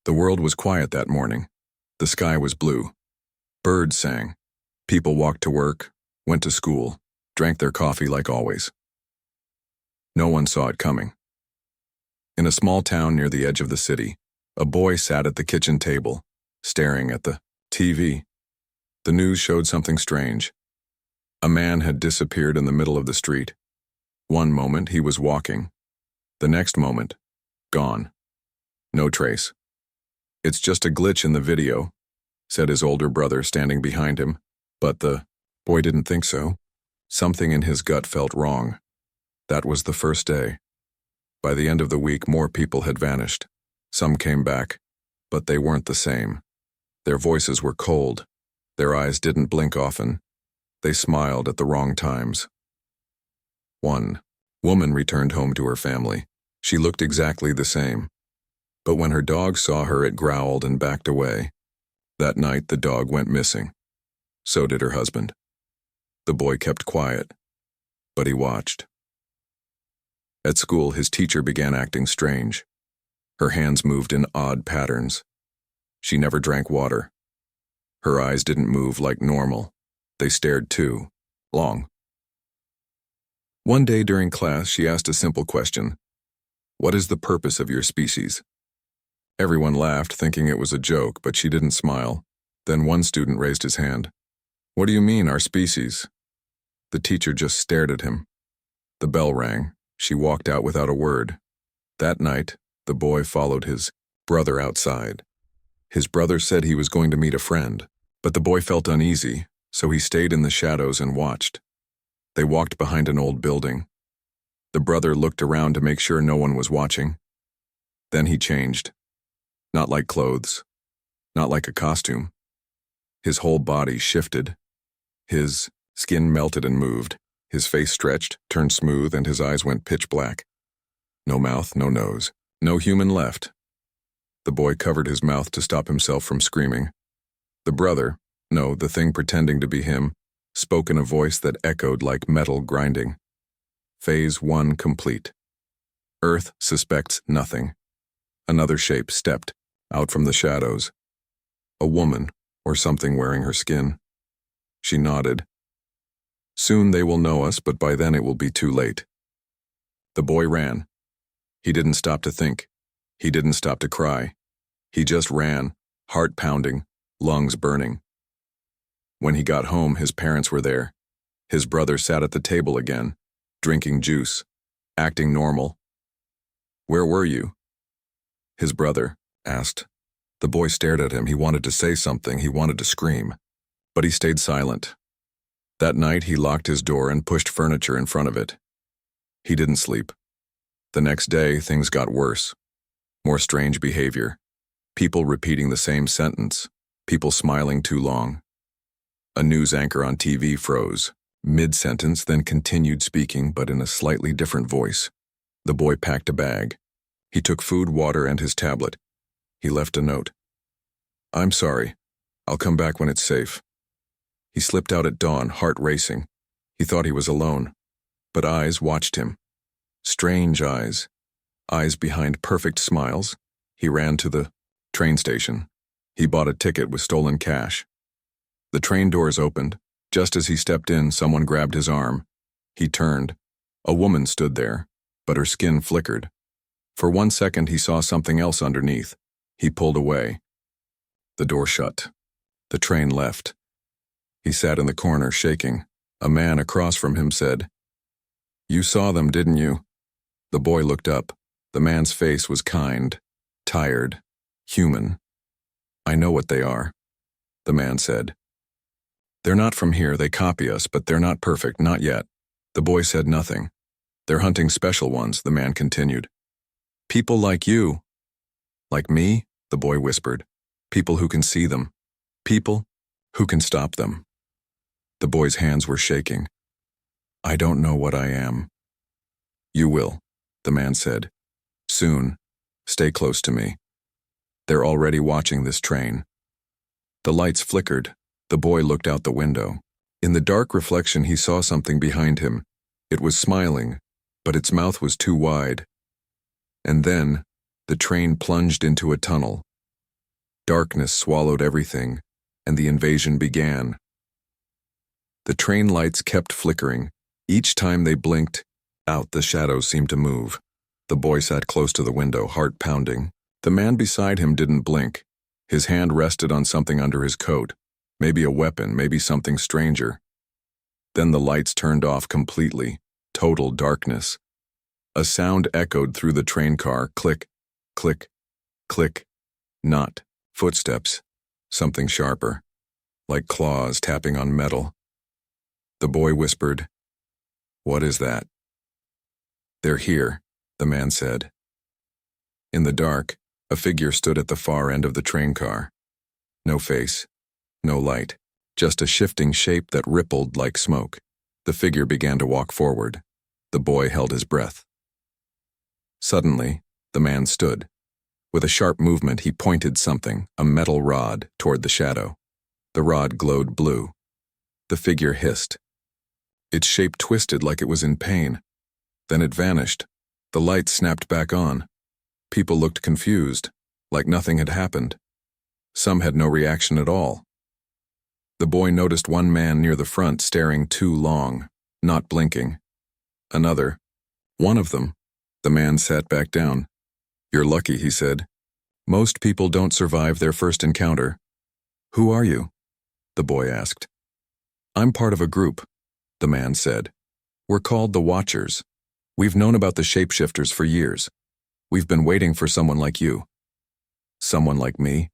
The world was quiet that morning. The sky was blue. Birds sang. People walked to work, went to school, drank their coffee like always. No one saw it coming. In a small town near the edge of the city, a boy sat at the kitchen table, staring at the TV. The news showed something strange. A man had disappeared in the middle of the street. One moment he was walking. The next moment, gone. No trace. "It's just a glitch in the video," said his older brother standing behind him, but the boy didn't think so. Something in his gut felt wrong. That was the first day. By the end of the week, more people had vanished. Some came back, but they weren't the same. Their voices were cold. Their eyes didn't blink often. They smiled at the wrong times. One woman returned home to her family. She looked exactly the same. But when her dog saw her, it growled and backed away. That night, the dog went missing. So did her husband. The boy kept quiet, but he watched. At school, his teacher began acting strange. Her hands moved in odd patterns. She never drank water. Her eyes didn't move like normal. They stared too long. One day during class, she asked a simple question. "What is the purpose of your species?" Everyone laughed, thinking it was a joke, but she didn't smile. Then one student raised his hand. "What do you mean, our species?" The teacher just stared at him. The bell rang. She walked out without a word. That night, the boy followed his brother outside. His brother said he was going to meet a friend, but the boy felt uneasy, so he stayed in the shadows and watched. They walked behind an old building. The brother looked around to make sure no one was watching. Then he changed. Not like clothes, not like a costume. His whole body shifted. His skin melted and moved. His face stretched, turned smooth, and his eyes went pitch black. No mouth, no nose, no human left. The boy covered his mouth to stop himself from screaming. The brother, no, the thing pretending to be him, spoke in a voice that echoed like metal grinding. Phase 1 complete. Earth suspects nothing. Another shape stepped out from the shadows. A woman, or something wearing her skin. She nodded. "Soon they will know us, but by then it will be too late." The boy ran. He didn't stop to think. He didn't stop to cry. He just ran, heart pounding, lungs burning. When he got home, his parents were there. His brother sat at the table again, drinking juice, acting normal. "Where were you?" his brother asked. The boy stared at him. He wanted to say something. He wanted to scream. But he stayed silent. That night, he locked his door and pushed furniture in front of it. He didn't sleep. The next day, things got worse. More strange behavior. People repeating the same sentence. People smiling too long. A news anchor on TV froze, mid-sentence, then continued speaking, but in a slightly different voice. The boy packed a bag. He took food, water, and his tablet. He left a note. "I'm sorry. I'll come back when it's safe." He slipped out at dawn, heart racing. He thought he was alone. But eyes watched him. Strange eyes. Eyes behind perfect smiles. He ran to the train station. He bought a ticket with stolen cash. The train doors opened. Just as he stepped in, someone grabbed his arm. He turned. A woman stood there, but her skin flickered. For 1 second, he saw something else underneath. He pulled away. The door shut. The train left. He sat in the corner, shaking. A man across from him said, "You saw them, didn't you?" The boy looked up. The man's face was kind, tired, human. "I know what they are," the man said. "They're not from here. They copy us, but they're not perfect, not yet." The boy said nothing. "They're hunting special ones," the man continued. "People like you." "Like me?" the boy whispered. "People who can see them. People who can stop them." The boy's hands were shaking. "I don't know what I am." "You will," the man said. "Soon. Stay close to me. They're already watching this train." The lights flickered. The boy looked out the window. In the dark reflection, he saw something behind him. It was smiling, but its mouth was too wide. And then, the train plunged into a tunnel. Darkness swallowed everything, and the invasion began. The train lights kept flickering. Each time they blinked out, the shadows seemed to move. The boy sat close to the window, heart pounding. The man beside him didn't blink. His hand rested on something under his coat. Maybe a weapon, maybe something stranger. Then the lights turned off completely. Total darkness. A sound echoed through the train car. Click, click, click. Not footsteps. Something sharper, like claws tapping on metal. The boy whispered, "What is that?" "They're here," the man said. In the dark, a figure stood at the far end of the train car. No face, no light, just a shifting shape that rippled like smoke. The figure began to walk forward. The boy held his breath. Suddenly, the man stood. With a sharp movement, he pointed something, a metal rod, toward the shadow. The rod glowed blue. The figure hissed. Its shape twisted like it was in pain. Then it vanished. The light snapped back on. People looked confused, like nothing had happened. Some had no reaction at all. The boy noticed one man near the front staring too long, not blinking. Another. One of them. The man sat back down. "You're lucky," he said. "Most people don't survive their first encounter." "Who are you?" the boy asked. "I'm part of a group," the man said. "We're called the Watchers. We've known about the shapeshifters for years. We've been waiting for someone like you." "Someone like me?"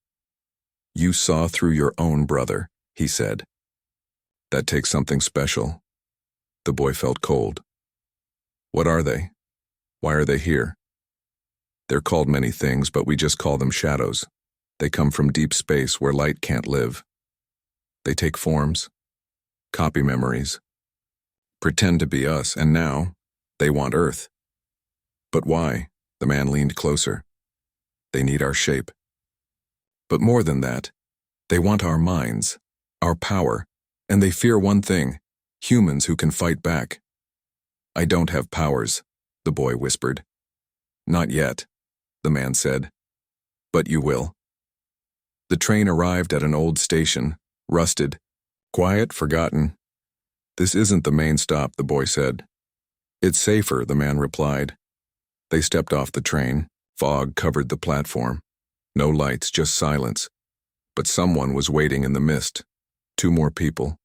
"You saw through your own brother," he said. "That takes something special." The boy felt cold. "What are they? Why are they here?" "They're called many things, but we just call them shadows. They come from deep space where light can't live. They take forms, copy memories, pretend to be us, and now they want Earth." "But why?" The man leaned closer. "They need our shape. But more than that, they want our minds, our power, and they fear one thing, humans who can fight back." "I don't have powers," the boy whispered. "Not yet," the man said. "But you will." The train arrived at an old station, rusted, quiet, forgotten. "This isn't the main stop," the boy said. "It's safer," the man replied. They stepped off the train. Fog covered the platform. No lights, just silence. But someone was waiting in the mist. Two more people.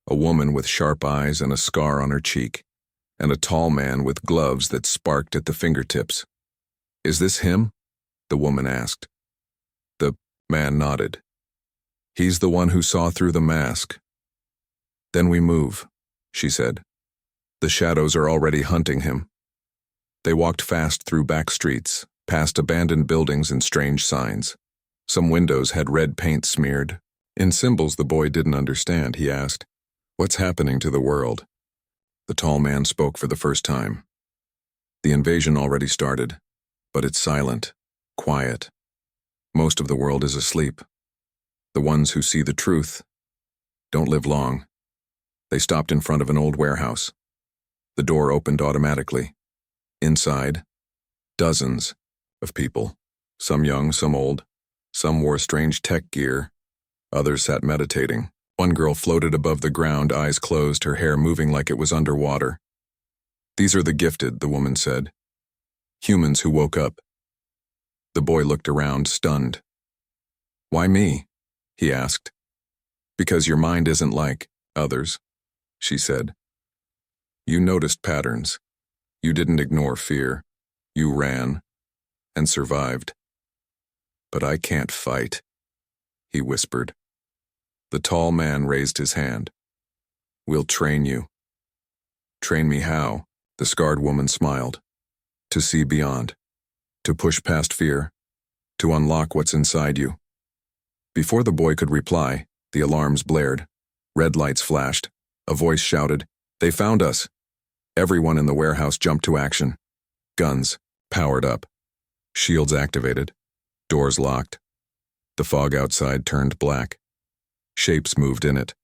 A woman with sharp eyes and a scar on her cheek, and a tall man with gloves that sparked at the fingertips. "Is this him?" the woman asked. The man nodded. "He's the one who saw through the mask." "Then we move," she said. "The shadows are already hunting him." They walked fast through back streets, past abandoned buildings and strange signs. Some windows had red paint smeared. In symbols the boy didn't understand, he asked, "What's happening to the world?" The tall man spoke for the first time. "The invasion already started, but it's silent, quiet. Most of the world is asleep. The ones who see the truth don't live long." They stopped in front of an old warehouse. The door opened automatically. Inside, dozens of people, some young, some old. Some wore strange tech gear. Others sat meditating. One girl floated above the ground, eyes closed, her hair moving like it was underwater. "These are the gifted," the woman said. "Humans who woke up." The boy looked around, stunned. "Why me?" he asked. "Because your mind isn't like others," she said. "You noticed patterns. You didn't ignore fear. You ran and survived." "But I can't fight," he whispered. The tall man raised his hand. "We'll train you." "Train me how?" The scarred woman smiled. "To see beyond. To push past fear. To unlock what's inside you." Before the boy could reply, the alarms blared. Red lights flashed. A voice shouted, "They found us!" Everyone in the warehouse jumped to action. Guns, powered up. Shields activated. Doors locked. The fog outside turned black. Shapes moved in it.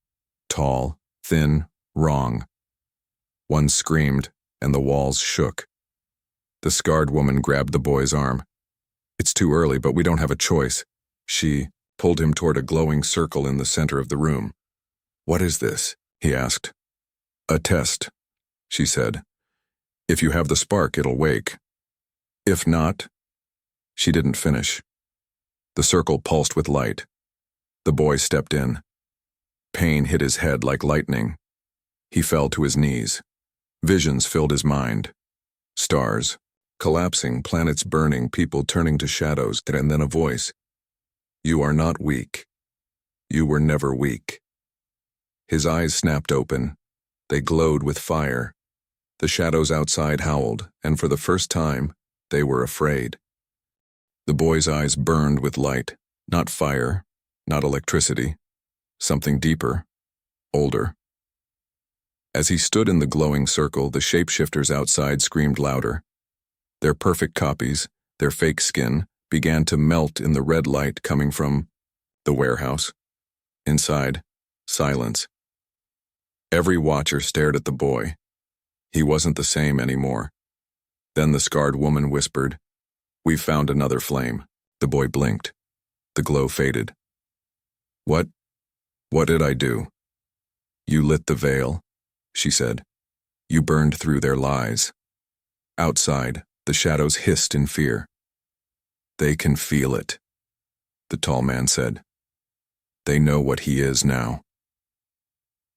Tall, thin, wrong. One screamed, and the walls shook. The scarred woman grabbed the boy's arm. "It's too early, but we don't have a choice." She pulled him toward a glowing circle in the center of the room. "What is this?" he asked. "A test," she said. "If you have the spark, it'll wake. If not—" She didn't finish. The circle pulsed with light. The boy stepped in. Pain hit his head like lightning. He fell to his knees. Visions filled his mind. Stars, collapsing, planets burning, people turning to shadows, and then a voice. "You are not weak. You were never weak." His eyes snapped open. They glowed with fire. The shadows outside howled, and for the first time, they were afraid. The boy's eyes burned with light, not fire, not electricity, something deeper, older. As he stood in the glowing circle, the shapeshifters outside screamed louder. Their perfect copies, their fake skin, began to melt in the red light coming from the warehouse. Inside, silence. Every watcher stared at the boy. He wasn't the same anymore. Then the scarred woman whispered, "We've found another flame." The boy blinked. The glow faded. What did I do?" "You lit the veil," she said. "You burned through their lies." Outside, the shadows hissed in fear. "They can feel it," the tall man said. "They know what he is now."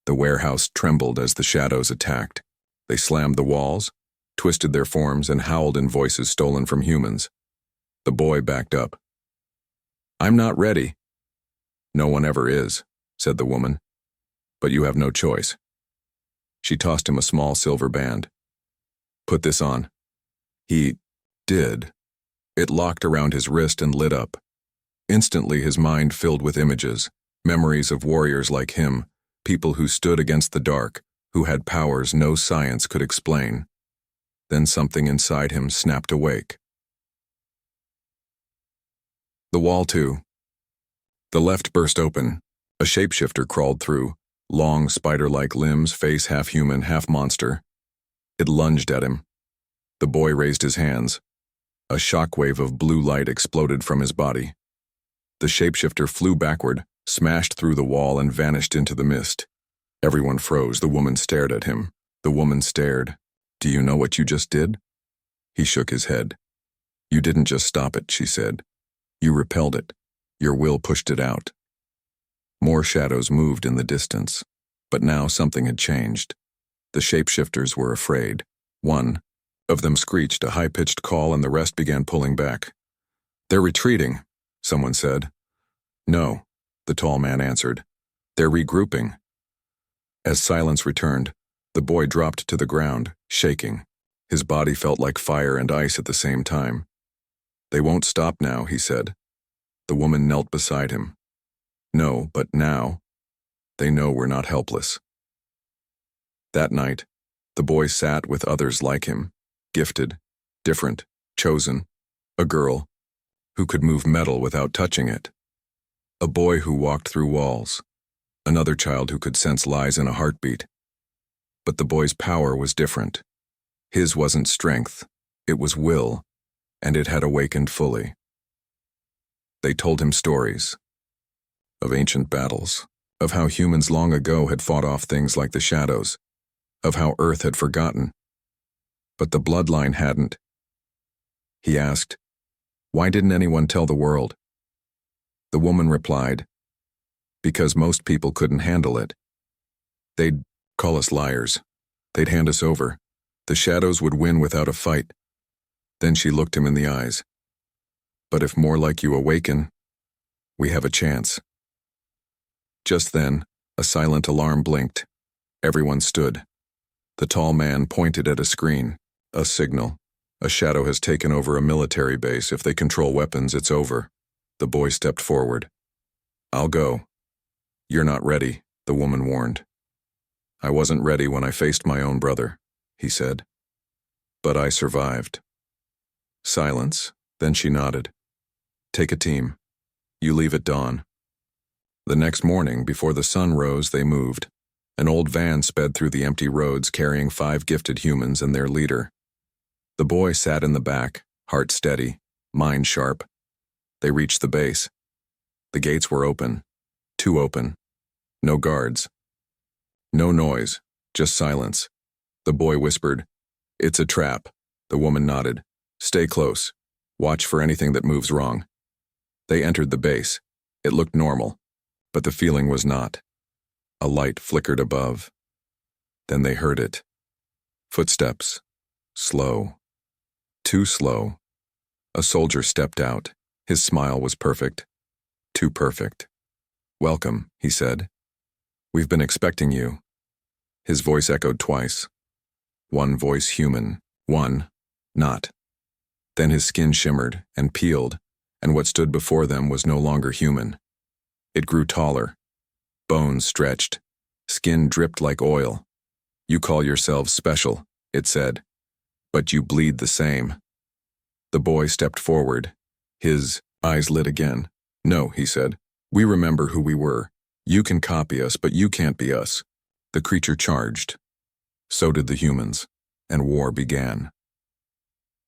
The warehouse trembled as the shadows attacked. They slammed the walls, twisted their forms, and howled in voices stolen from humans. The boy backed up. "I'm not ready." "No one ever is," said the woman. "But you have no choice." She tossed him a small silver band. "Put this on." He did. It locked around his wrist and lit up. Instantly his mind filled with images, memories of warriors like him, people who stood against the dark, who had powers no science could explain. Then something inside him snapped awake. The wall too. The left burst open. A shapeshifter crawled through, long spider-like limbs, face half human, half monster. It lunged at him. The boy raised his hands. A shockwave of blue light exploded from his body. The shapeshifter flew backward, smashed through the wall, and vanished into the mist. Everyone froze. The woman stared at him. The woman stared. "Do you know what you just did?" He shook his head. "You didn't just stop it," she said. "You repelled it. Your will pushed it out." More shadows moved in the distance. But now something had changed. The shapeshifters were afraid. One of them screeched a high-pitched call, and the rest began pulling back. "They're retreating," someone said. "No," the tall man answered. "They're regrouping." As silence returned, the boy dropped to the ground, shaking. His body felt like fire and ice at the same time. "They won't stop now," he said. The woman knelt beside him. "No, but now, they know we're not helpless." That night, the boy sat with others like him, gifted, different, chosen, a girl who could move metal without touching it, a boy who walked through walls, another child who could sense lies in a heartbeat. But the boy's power was different. His wasn't strength, it was will, and it had awakened fully. They told him stories of ancient battles, of how humans long ago had fought off things like the shadows, of how Earth had forgotten. But the bloodline hadn't. He asked, "Why didn't anyone tell the world?" The woman replied, "Because most people couldn't handle it. They'd call us liars. They'd hand us over. The shadows would win without a fight." Then she looked him in the eyes. "But if more like you awaken, we have a chance." Just then, a silent alarm blinked. Everyone stood. The tall man pointed at a screen. "A signal. A shadow has taken over a military base. If they control weapons, it's over." The boy stepped forward. "I'll go." "You're not ready," the woman warned. "I wasn't ready when I faced my own brother," he said. "But I survived." Silence, then she nodded. "Take a team. You leave at dawn." The next morning, before the sun rose, they moved. An old van sped through the empty roads carrying 5 gifted humans and their leader. The boy sat in the back, heart steady, mind sharp. They reached the base. The gates were open. Too open. No guards. No noise, just silence. The boy whispered, "It's a trap." The woman nodded. "Stay close. Watch for anything that moves wrong." They entered the base. It looked normal, but the feeling was not. A light flickered above. Then they heard it. Footsteps. Slow. Too slow. A soldier stepped out. His smile was perfect. Too perfect. "Welcome," he said. "We've been expecting you." His voice echoed twice. One voice human, one not. Then his skin shimmered and peeled, and what stood before them was no longer human. It grew taller. Bones stretched. Skin dripped like oil. "You call yourselves special," it said, "but you bleed the same." The boy stepped forward. His eyes lit again. "No," he said. "We remember who we were. You can copy us, but you can't be us." The creature charged. So did the humans, and war began.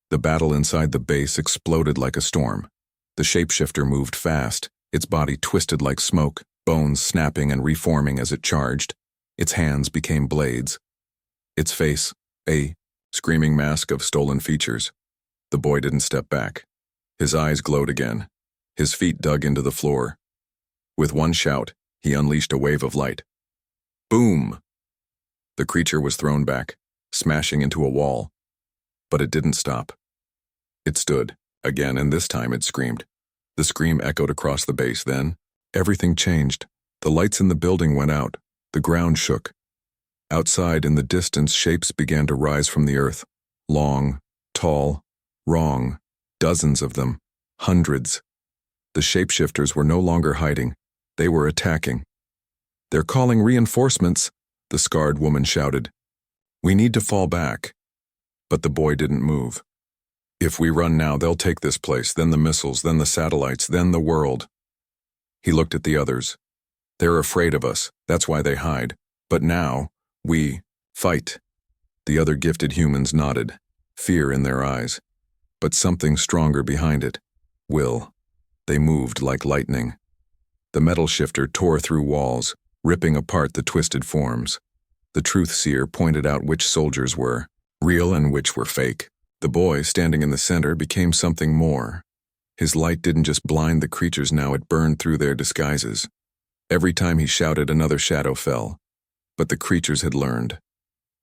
The battle inside the base exploded like a storm. The shapeshifter moved fast, its body twisted like smoke, bones snapping and reforming as it charged. Its hands became blades. Its face, a screaming mask of stolen features. The boy didn't step back. His eyes glowed again. His feet dug into the floor. With one shout, he unleashed a wave of light. Boom! The creature was thrown back, smashing into a wall. But it didn't stop. It stood, again, and this time it screamed. The scream echoed across the base. Then, everything changed. The lights in the building went out. The ground shook. Outside, in the distance, shapes began to rise from the earth. Long, tall, wrong. Dozens of them. Hundreds. The shapeshifters were no longer hiding. They were attacking. "They're calling reinforcements," the scarred woman shouted. "We need to fall back." But the boy didn't move. "If we run now, they'll take this place, then the missiles, then the satellites, then the world." He looked at the others. "They're afraid of us, that's why they hide. But now, we fight." The other gifted humans nodded, fear in their eyes. But something stronger behind it. Will. They moved like lightning. The metal shifter tore through walls, ripping apart the twisted forms. The truth seer pointed out which soldiers were real and which were fake. The boy, standing in the center, became something more. His light didn't just blind the creatures now, it burned through their disguises. Every time he shouted, another shadow fell. But the creatures had learned.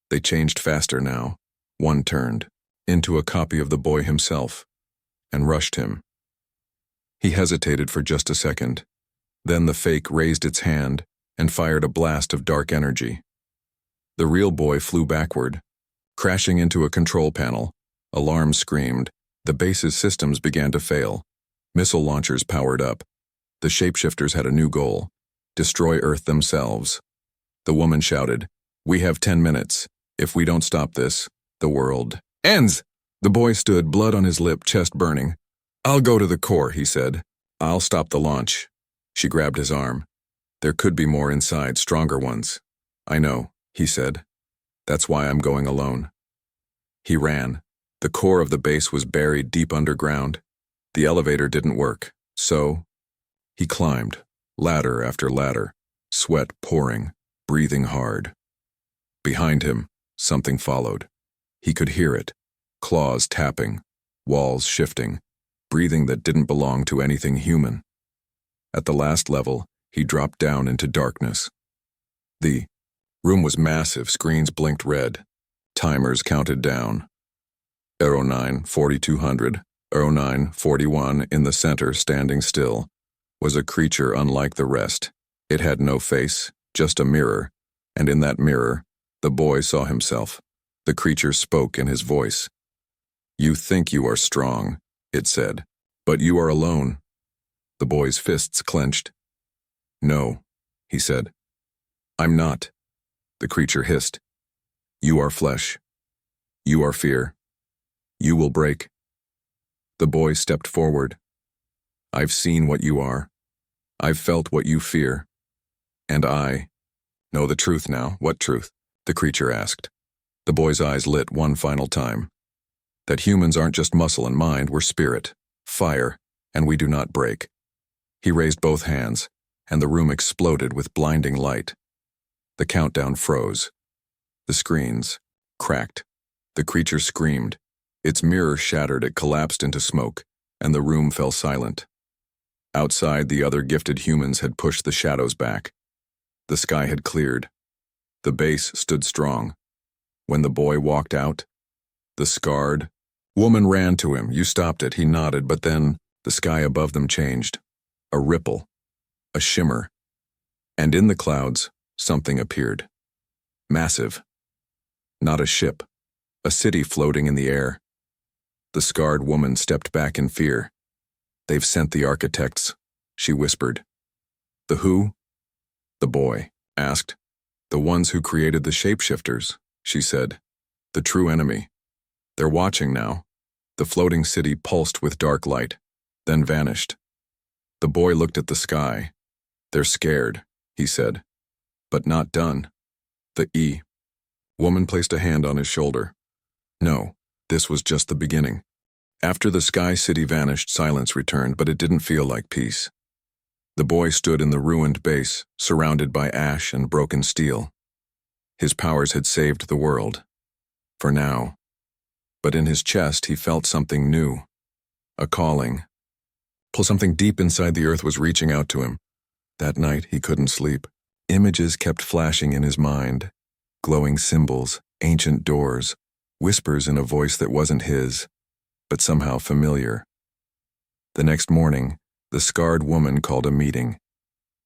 They changed faster now. One turned into a copy of the boy himself and rushed him. He hesitated for just a second. Then the fake raised its hand and fired a blast of dark energy. The real boy flew backward, crashing into a control panel. Alarms screamed. The base's systems began to fail. Missile launchers powered up. The shapeshifters had a new goal: destroy Earth themselves. The woman shouted, "We have 10 minutes. If we don't stop this, the world ends." The boy stood, blood on his lip, chest burning. "I'll go to the core," he said. "I'll stop the launch." She grabbed his arm. "There could be more inside, stronger ones." "I know," he said. "That's why I'm going alone." He ran. The core of the base was buried deep underground. The elevator didn't work, so he climbed, ladder after ladder, sweat pouring, breathing hard. Behind him, something followed. He could hear it, claws tapping, walls shifting, breathing that didn't belong to anything human. At the last level, he dropped down into darkness. The room was massive, screens blinked red. Timers counted down. 09, 4200, 09, 41 in the center, standing still, was a creature unlike the rest. It had no face, just a mirror, and in that mirror, the boy saw himself. The creature spoke in his voice. "You think you are strong," it said, "but you are alone." The boy's fists clenched. "No," he said. "I'm not." The creature hissed. "You are flesh. You are fear. You will break." The boy stepped forward. "I've seen what you are. I've felt what you fear. And I know the truth now." "What truth?" the creature asked. The boy's eyes lit one final time. "That humans aren't just muscle and mind, we're spirit, fire, and we do not break." He raised both hands, and the room exploded with blinding light. The countdown froze. The screens cracked. The creature screamed. Its mirror shattered, it collapsed into smoke, and the room fell silent. Outside, the other gifted humans had pushed the shadows back. The sky had cleared. The base stood strong. When the boy walked out, the scarred woman ran to him. You stopped it, he nodded, but then the sky above them changed. A ripple, a shimmer, and in the clouds, something appeared. Massive. Not a ship, a city floating in the air. The scarred woman stepped back in fear. They've sent the architects, she whispered. The who? The boy asked. The ones who created the shapeshifters, she said. The true enemy. They're watching now. The floating city pulsed with dark light, then vanished. The boy looked at the sky. They're scared, he said. But not done. The woman placed a hand on his shoulder. No, this was just the beginning. After the sky city vanished, silence returned, but it didn't feel like peace. The boy stood in the ruined base, surrounded by ash and broken steel. His powers had saved the world. For now. But in his chest he felt something new. A calling. Something deep inside the earth was reaching out to him. That night he couldn't sleep. Images kept flashing in his mind. Glowing symbols, ancient doors, whispers in a voice that wasn't his, but somehow familiar. The next morning, the scarred woman called a meeting.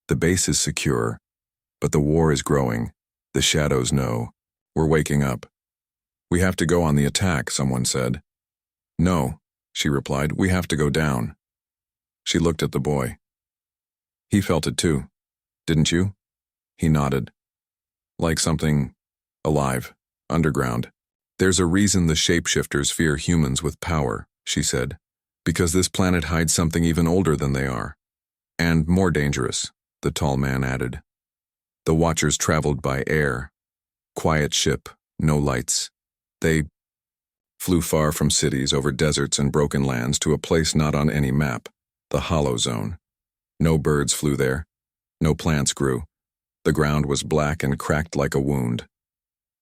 The base is secure, but the war is growing. The shadows know. We're waking up. We have to go on the attack, someone said. No, she replied, we have to go down. She looked at the boy. He felt it too, didn't you? He nodded. Like something alive, underground. There's a reason the shapeshifters fear humans with power, she said. Because this planet hides something even older than they are. And more dangerous, the tall man added. The Watchers traveled by air. Quiet ship, no lights. They flew far from cities, over deserts and broken lands, to a place not on any map, the Hollow Zone. No birds flew there. No plants grew. The ground was black and cracked like a wound.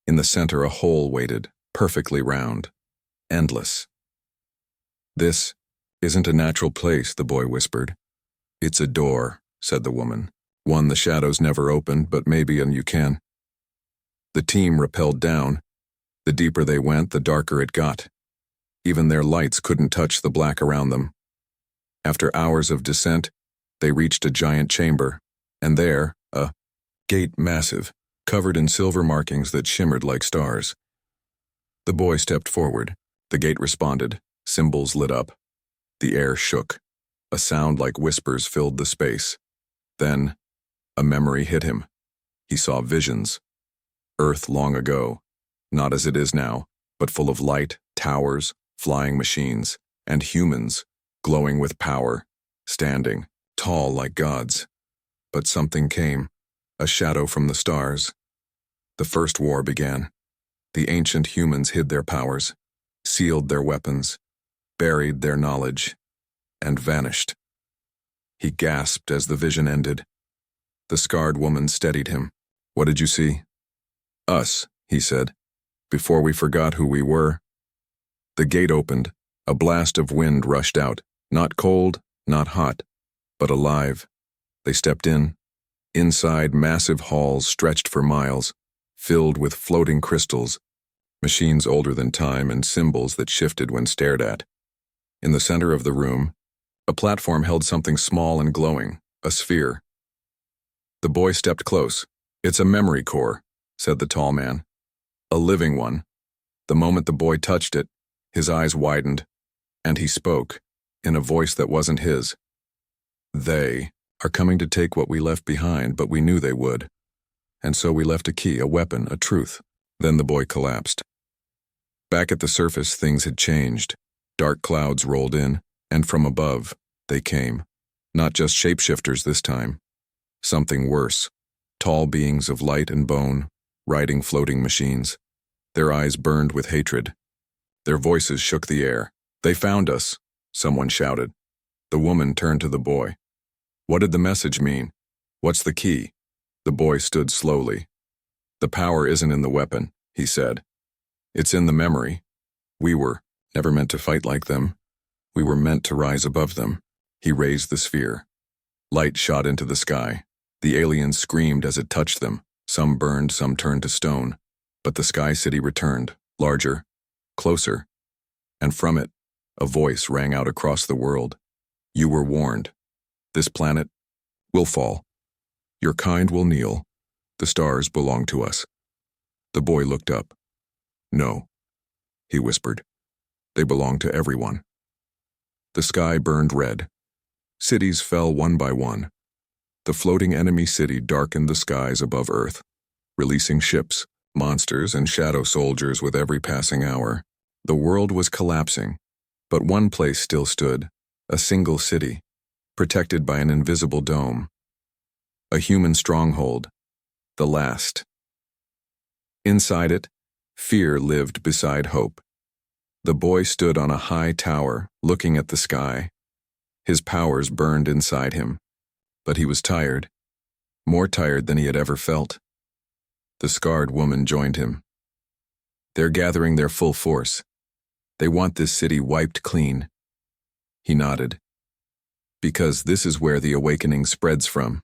In the center a hole waited, perfectly round. Endless. This isn't a natural place, the boy whispered. It's a door, said the woman. One the shadows never opened, but maybe and you can. The team rappelled down. The deeper they went, the darker it got. Even their lights couldn't touch the black around them. After hours of descent, they reached a giant chamber, and there, a gate massive, covered in silver markings that shimmered like stars. The boy stepped forward. The gate responded. Symbols lit up. The air shook. A sound like whispers filled the space. Then, a memory hit him. He saw visions. Earth long ago, not as it is now, but full of light, towers, flying machines, and humans, glowing with power, standing, tall like gods. But something came, a shadow from the stars. The first war began. The ancient humans hid their powers, sealed their weapons, buried their knowledge, and vanished. He gasped as the vision ended. The scarred woman steadied him. What did you see? Us, he said, before we forgot who we were. The gate opened. A blast of wind rushed out, not cold, not hot, but alive. They stepped in. Inside, massive halls stretched for miles, filled with floating crystals, machines older than time and symbols that shifted when stared at. In the center of the room, a platform held something small and glowing, a sphere. The boy stepped close. It's a memory core, said the tall man. A living one. The moment the boy touched it, his eyes widened, and he spoke, in a voice that wasn't his. They are coming to take what we left behind, but we knew they would. And so we left a key, a weapon, a truth. Then the boy collapsed. Back at the surface, things had changed. Dark clouds rolled in, and from above, they came. Not just shapeshifters this time. Something worse. Tall beings of light and bone, riding floating machines. Their eyes burned with hatred. Their voices shook the air. They found us, someone shouted. The woman turned to the boy. What did the message mean? What's the key? The boy stood slowly. The power isn't in the weapon, he said. It's in the memory. We were never meant to fight like them. We were meant to rise above them. He raised the sphere. Light shot into the sky. The aliens screamed as it touched them. Some burned, some turned to stone. But the Sky City returned, larger, closer. And from it, a voice rang out across the world. You were warned. This planet will fall. Your kind will kneel. The stars belong to us. The boy looked up. No, he whispered. They belong to everyone. The sky burned red. Cities fell one by one. The floating enemy city darkened the skies above Earth, releasing ships, monsters, and shadow soldiers with every passing hour. The world was collapsing, but one place still stood, a single city, protected by an invisible dome. A human stronghold, the last. Inside it, fear lived beside hope. The boy stood on a high tower, looking at the sky. His powers burned inside him, but he was tired, more tired than he had ever felt. The scarred woman joined him. They're gathering their full force. They want this city wiped clean. He nodded. Because this is where the awakening spreads from.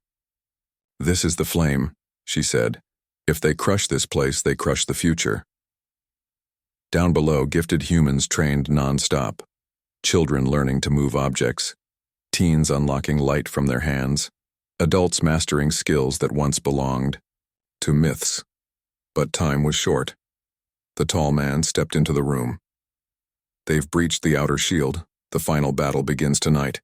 This is the flame, she said. If they crush this place, they crush the future. Down below, gifted humans trained non-stop. Children learning to move objects. Teens unlocking light from their hands. Adults mastering skills that once belonged to myths. But time was short. The tall man stepped into the room. They've breached the outer shield. The final battle begins tonight.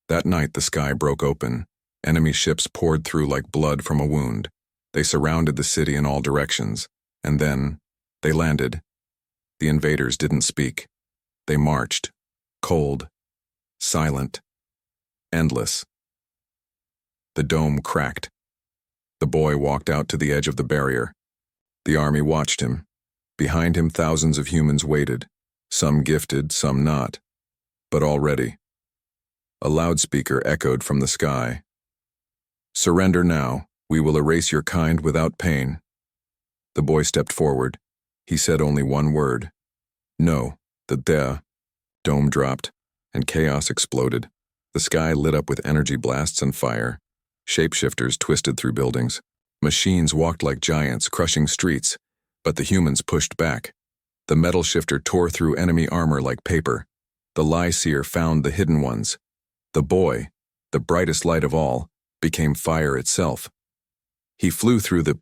That night, the sky broke open. Enemy ships poured through like blood from a wound. They surrounded the city in all directions. And then, they landed. The invaders didn't speak. They marched. Cold. Silent. Endless. The dome cracked. The boy walked out to the edge of the barrier. The army watched him. Behind him, thousands of humans waited. Some gifted, some not. But all ready. A loudspeaker echoed from the sky. Surrender now. We will erase your kind without pain. The boy stepped forward. He said only one word. No. The dome dropped, and chaos exploded. The sky lit up with energy blasts and fire. Shapeshifters twisted through buildings. Machines walked like giants, crushing streets. But the humans pushed back. The metal shifter tore through enemy armor like paper. The Lie-Seer found the hidden ones. The boy, the brightest light of all, became fire itself. He flew through the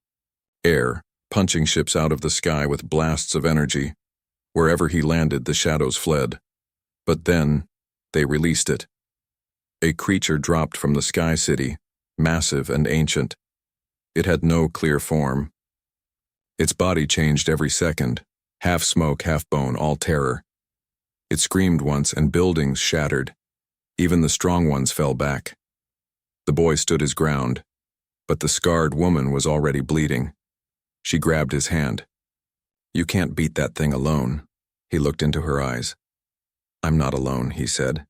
air, punching ships out of the sky with blasts of energy. Wherever he landed, the shadows fled. But then, they released it. A creature dropped from the Sky City, massive and ancient. It had no clear form. Its body changed every second, half smoke, half bone, all terror. It screamed once and buildings shattered. Even the strong ones fell back. The boy stood his ground, but the scarred woman was already bleeding. She grabbed his hand. You can't beat that thing alone. He looked into her eyes. I'm not alone, he said.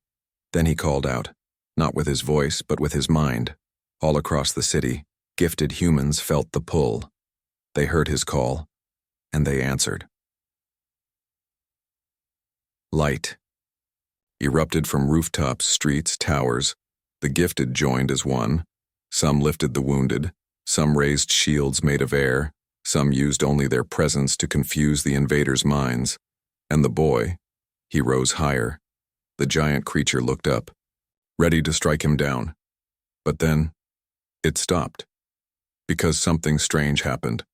Then he called out, not with his voice, but with his mind. All across the city, gifted humans felt the pull. They heard his call, and they answered. Light erupted from rooftops, streets, towers. The gifted joined as one. Some lifted the wounded. Some raised shields made of air. Some used only their presence to confuse the invaders' minds. And the boy, he rose higher. The giant creature looked up, ready to strike him down. But then, it stopped. Because something strange happened.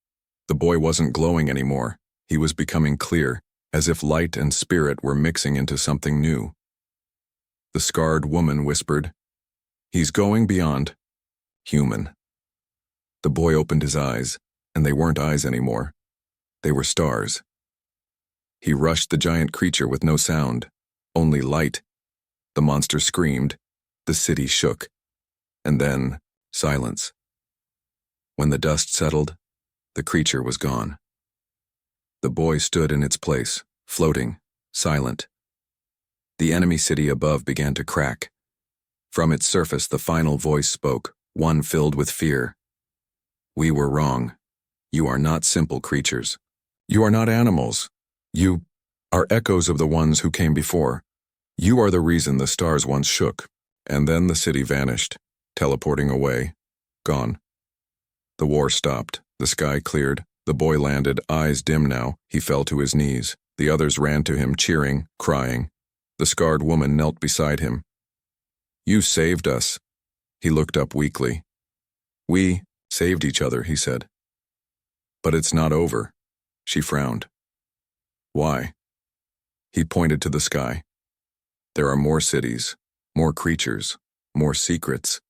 The boy wasn't glowing anymore. He was becoming clear, as if light and spirit were mixing into something new. The scarred woman whispered, He's going beyond human. The boy opened his eyes, and they weren't eyes anymore. They were stars. He rushed the giant creature with no sound, only light. The monster screamed. The city shook. And then, silence. When the dust settled, the creature was gone. The boy stood in its place, floating, silent. The enemy city above began to crack. From its surface, the final voice spoke, one filled with fear. We were wrong. You are not simple creatures. You are not animals. You are echoes of the ones who came before. You are the reason the stars once shook. And then the city vanished, teleporting away, gone. The war stopped. The sky cleared. The boy landed, eyes dim now. He fell to his knees. The others ran to him, cheering, crying. The scarred woman knelt beside him. You saved us. He looked up weakly. We saved each other, he said. But it's not over. She frowned. Why? He pointed to the sky. There are more cities, more creatures, more secrets.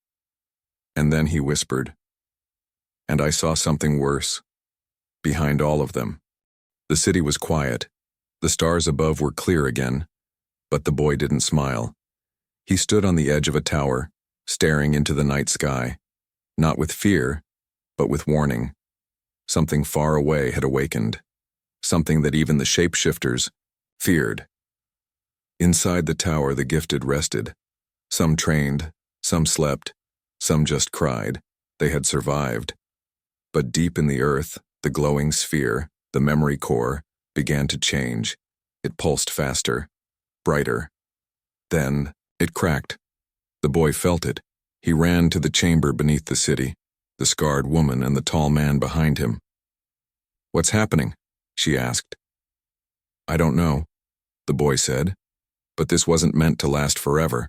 And then he whispered. And I saw something worse. Behind all of them. The city was quiet. The stars above were clear again. But the boy didn't smile. He stood on the edge of a tower, staring into the night sky. Not with fear, but with warning. Something far away had awakened. Something that even the shapeshifters feared. Inside the tower, the gifted rested. Some trained, some slept, some just cried. They had survived. But deep in the earth, the glowing sphere, the memory core, began to change. It pulsed faster, brighter. Then, it cracked. The boy felt it. He ran to the chamber beneath the city, the scarred woman and the tall man behind him. What's happening? She asked. I don't know, the boy said, but this wasn't meant to last forever.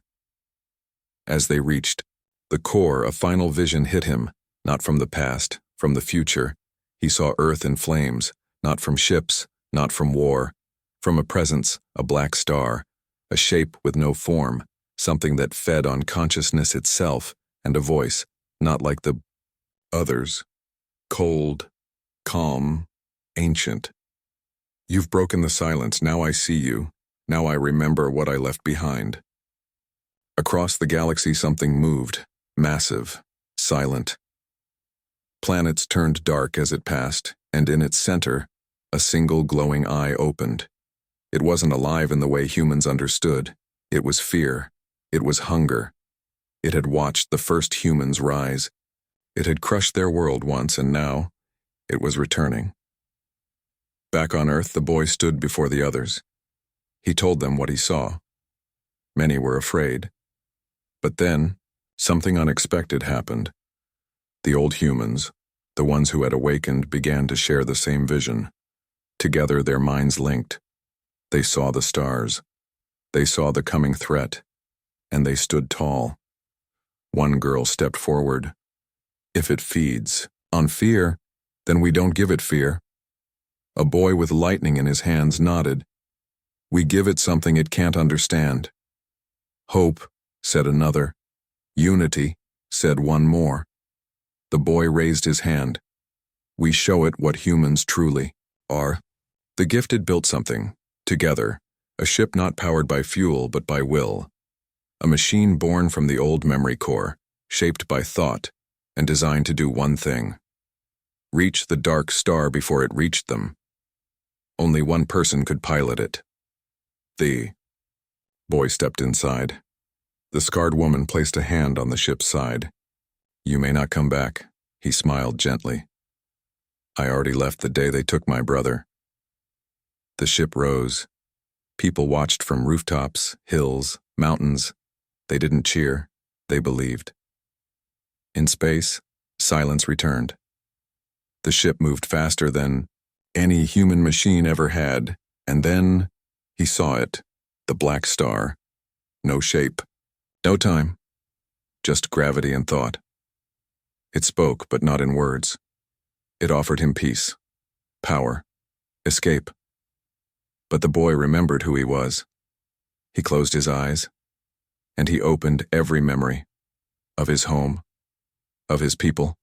As they reached the core, a final vision hit him, not from the past, from the future. He saw Earth in flames, not from ships, not from war, from a presence, a black star, a shape with no form, something that fed on consciousness itself, and a voice, not like the others, cold, calm, ancient. You've broken the silence, now I see you, now I remember what I left behind. Across the galaxy something moved, massive, silent. Planets turned dark as it passed, and in its center, a single glowing eye opened. It wasn't alive in the way humans understood. It was fear. It was hunger. It had watched the first humans rise. It had crushed their world once, and now it was returning. Back on Earth, the boy stood before the others. He told them what he saw. Many were afraid. But then, something unexpected happened. The old humans, the ones who had awakened, began to share the same vision. Together, their minds linked. They saw the stars. They saw the coming threat. And they stood tall. One girl stepped forward. If it feeds on fear, then we don't give it fear. A boy with lightning in his hands nodded. We give it something it can't understand. Hope, said another. Unity, said one more. The boy raised his hand. We show it what humans truly are. The gifted built something, together, a ship not powered by fuel but by will. A machine born from the old memory core, shaped by thought, and designed to do one thing. Reach the dark star before it reached them. Only one person could pilot it. The boy stepped inside. The scarred woman placed a hand on the ship's side. You may not come back, he smiled gently. I already left the day they took my brother. The ship rose. People watched from rooftops, hills, mountains. They didn't cheer, they believed. In space, silence returned. The ship moved faster than any human machine ever had, and then he saw it, the black star. No shape, no time, just gravity and thought. It spoke, but not in words. It offered him peace, power, escape. But the boy remembered who he was. He closed his eyes, and he opened every memory of his home, of his people,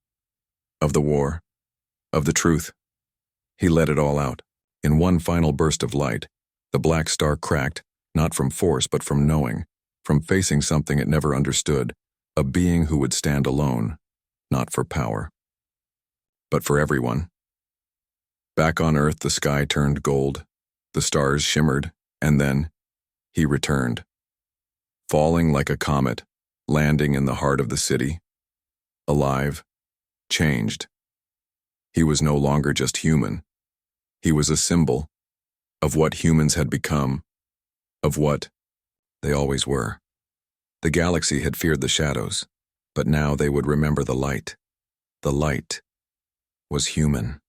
of the war, of the truth. He let it all out. In one final burst of light, the black star cracked, not from force but from knowing, from facing something it never understood, a being who would stand alone, not for power, but for everyone. Back on Earth, the sky turned gold, the stars shimmered, and then he returned. Falling like a comet, landing in the heart of the city, alive, changed. He was no longer just human. He was a symbol of what humans had become, of what they always were. The galaxy had feared the shadows, but now they would remember the light. The light was human.